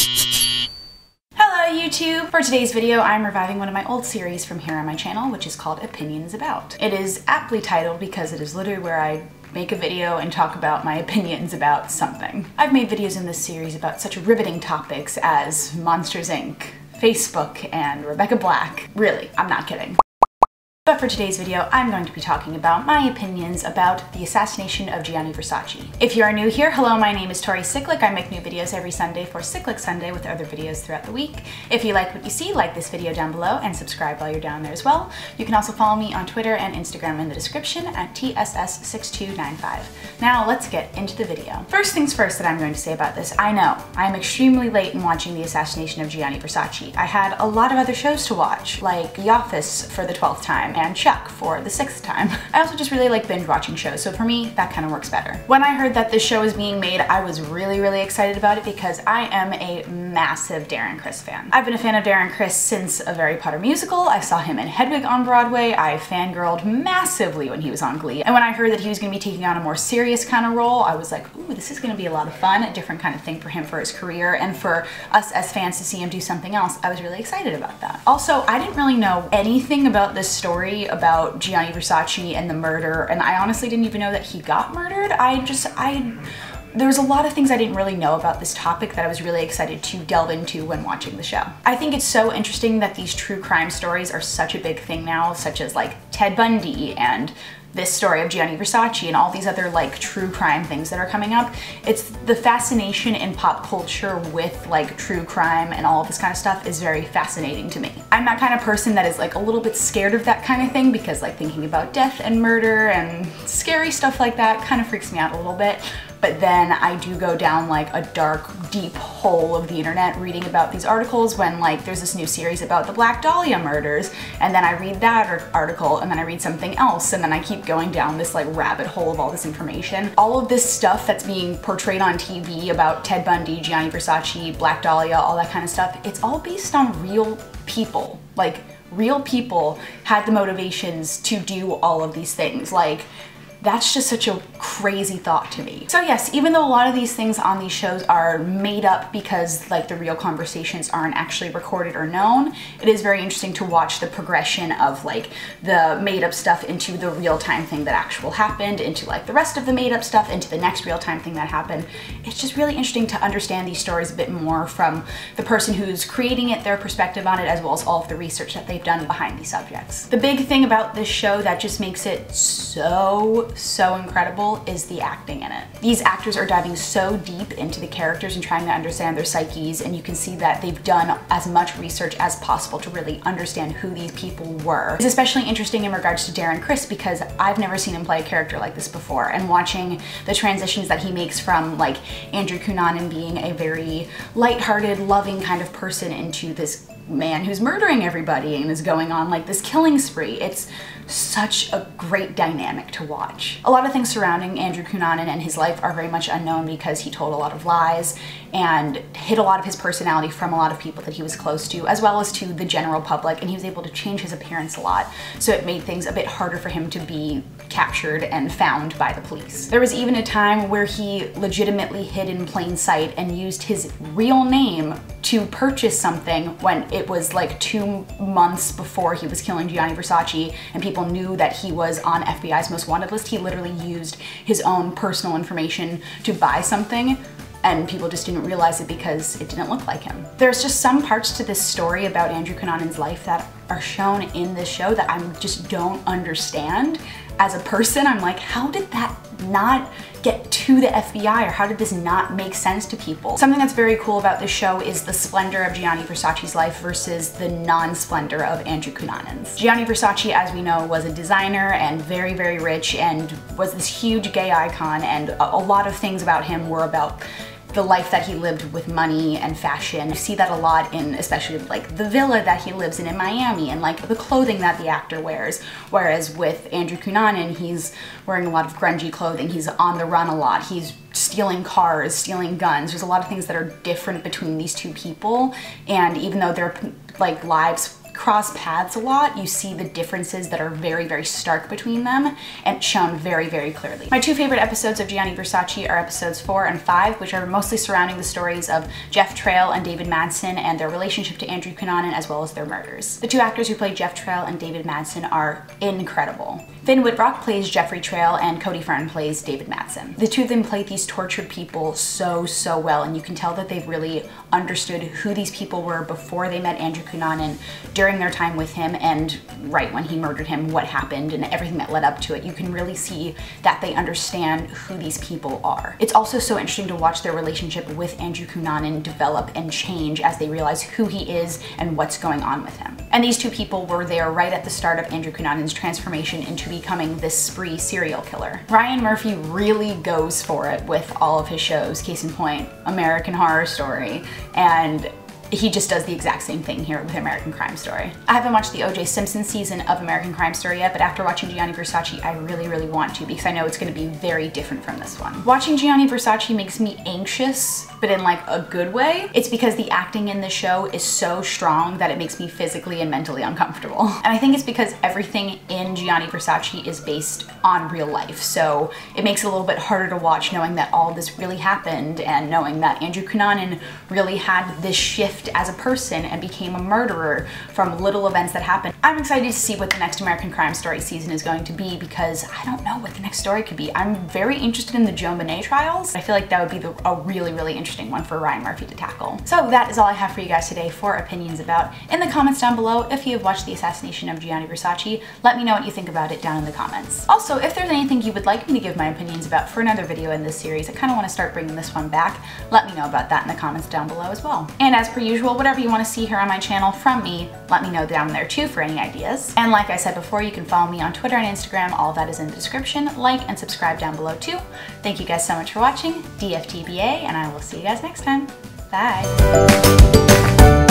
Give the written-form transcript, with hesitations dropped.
Hello YouTube! For today's video, I'm reviving one of my old series from here on my channel, which is called Opinions About. It is aptly titled because it is literally where I make a video and talk about my opinions about something. I've made videos in this series about such riveting topics as Monsters Inc., Facebook, and Rebecca Black. Really, I'm not kidding. But for today's video, I'm going to be talking about my opinions about the assassination of Gianni Versace. If you are new here, hello, my name is Tori Cyclic. I make new videos every Sunday for Cyclic Sunday with other videos throughout the week. If you like what you see, like this video down below and subscribe while you're down there as well. You can also follow me on Twitter and Instagram in the description at tss6295. Now let's get into the video. First things first that I'm going to say about this, I know I'm extremely late in watching the assassination of Gianni Versace. I had a lot of other shows to watch, like The Office for the 12th time, and Chuck for the 6th time. I also just really like binge watching shows, so for me, that kind of works better. When I heard that this show was being made, I was really excited about it because I am a massive Darren Criss fan. I've been a fan of Darren Criss since a Harry Potter musical. I saw him in Hedwig on Broadway. I fangirled massively when he was on Glee. And when I heard that he was going to be taking on a more serious kind of role, I was like, ooh, this is going to be a lot of fun, a different kind of thing for him for his career, and for us as fans to see him do something else. I was really excited about that. Also, I didn't really know anything about this story about Gianni Versace and the murder, and I honestly didn't even know that he got murdered. There's a lot of things I didn't really know about this topic that I was really excited to delve into when watching the show. I think it's so interesting that these true crime stories are such a big thing now, such as like Ted Bundy and this story of Gianni Versace and all these other like true crime things that are coming up. It's the fascination in pop culture with like true crime and all of this kind of stuff is very fascinating to me. I'm that kind of person that is like a little bit scared of that kind of thing because like thinking about death and murder and scary stuff like that kind of freaks me out a little bit. But then I do go down like a dark, deep hole of the internet reading about these articles when like there's this new series about the Black Dahlia murders, and then I read that article and then I read something else, and then I keep going down this like rabbit hole of all this information. All of this stuff that's being portrayed on TV about Ted Bundy, Gianni Versace, Black Dahlia, all that kind of stuff, it's all based on real people. Like, real people had the motivations to do all of these things. Like, that's just such a crazy thought to me. So yes, even though a lot of these things on these shows are made up because like the real conversations aren't actually recorded or known, it is very interesting to watch the progression of like the made up stuff into the real time thing that actual happened, into like the rest of the made up stuff, into the next real time thing that happened. It's just really interesting to understand these stories a bit more from the person who's creating it, their perspective on it, as well as all of the research that they've done behind these subjects. The big thing about this show that just makes it so incredible is the acting in it. These actors are diving so deep into the characters and trying to understand their psyches, and you can see that they've done as much research as possible to really understand who these people were. It's especially interesting in regards to Darren Criss because I've never seen him play a character like this before, and watching the transitions that he makes from like Andrew Cunanan being a very lighthearted, loving kind of person into this man who's murdering everybody and is going on like this killing spree. It's such a great dynamic to watch. A lot of things surrounding Andrew Cunanan and his life are very much unknown because he told a lot of lies and hid a lot of his personality from a lot of people that he was close to, as well as to the general public, and he was able to change his appearance a lot, so it made things a bit harder for him to be captured and found by the police. There was even a time where he legitimately hid in plain sight and used his real name to purchase something when it was like 2 months before he was killing Gianni Versace and people knew that he was on FBI's most wanted list. He literally used his own personal information to buy something, and people just didn't realize it because it didn't look like him. There's just some parts to this story about Andrew Cunanan's life that are shown in this show that I just don't understand. As a person, I'm like, how did that not get to the FBI, or how did this not make sense to people? Something that's very cool about this show is the splendor of Gianni Versace's life versus the non-splendor of Andrew Cunanan's. Gianni Versace, as we know, was a designer and very rich and was this huge gay icon, and a lot of things about him were about the life that he lived with money and fashion. You see that a lot in especially like the villa that he lives in Miami and like the clothing that the actor wears. Whereas with Andrew Cunanan, he's wearing a lot of grungy clothing, he's on the run a lot, he's stealing cars, stealing guns. There's a lot of things that are different between these two people, and even though their like lives cross paths a lot, you see the differences that are very, very stark between them and shown very, very clearly. My two favorite episodes of Gianni Versace are episodes 4 and 5, which are mostly surrounding the stories of Jeff Trail and David Madsen and their relationship to Andrew Cunanan, as well as their murders. The two actors who play Jeff Trail and David Madsen are incredible. Finn Wittrock plays Jeffrey Trail and Cody Fern plays David Madsen. The two of them play these tortured people so well, and you can tell that they've really understood who these people were before they met Andrew Cunanan, during their time with him, and right when he murdered him, what happened and everything that led up to it. You can really see that they understand who these people are. It's also so interesting to watch their relationship with Andrew Cunanan develop and change as they realize who he is and what's going on with him. And these two people were there right at the start of Andrew Cunanan's transformation into becoming this spree serial killer. Ryan Murphy really goes for it with all of his shows, case in point, American Horror Story, and he just does the exact same thing here with American Crime Story. I haven't watched the O.J. Simpson season of American Crime Story yet, but after watching Gianni Versace, I really want to, because I know it's going to be very different from this one. Watching Gianni Versace makes me anxious, but in like a good way. It's because the acting in the show is so strong that it makes me physically and mentally uncomfortable. And I think it's because everything in Gianni Versace is based on real life, so it makes it a little bit harder to watch knowing that all this really happened and knowing that Andrew Cunanan really had this shift as a person and became a murderer from little events that happened. I'm excited to see what the next American Crime Story season is going to be, because I don't know what the next story could be. I'm very interested in the Joe Monet trials. I feel like that would be a really interesting one for Ryan Murphy to tackle. So that is all I have for you guys today for opinions about. In the comments down below, if you have watched the Assassination of Gianni Versace, let me know what you think about it down in the comments. Also, if there's anything you would like me to give my opinions about for another video in this series, I kind of want to start bringing this one back, let me know about that in the comments down below as well. And as per usual, whatever you want to see here on my channel from me, let me know down there too for any ideas. And like I said before, you can follow me on Twitter and Instagram, all of that is in the description. Like and subscribe down below too. Thank you guys so much for watching, DFTBA, and I will see you guys next time. Bye!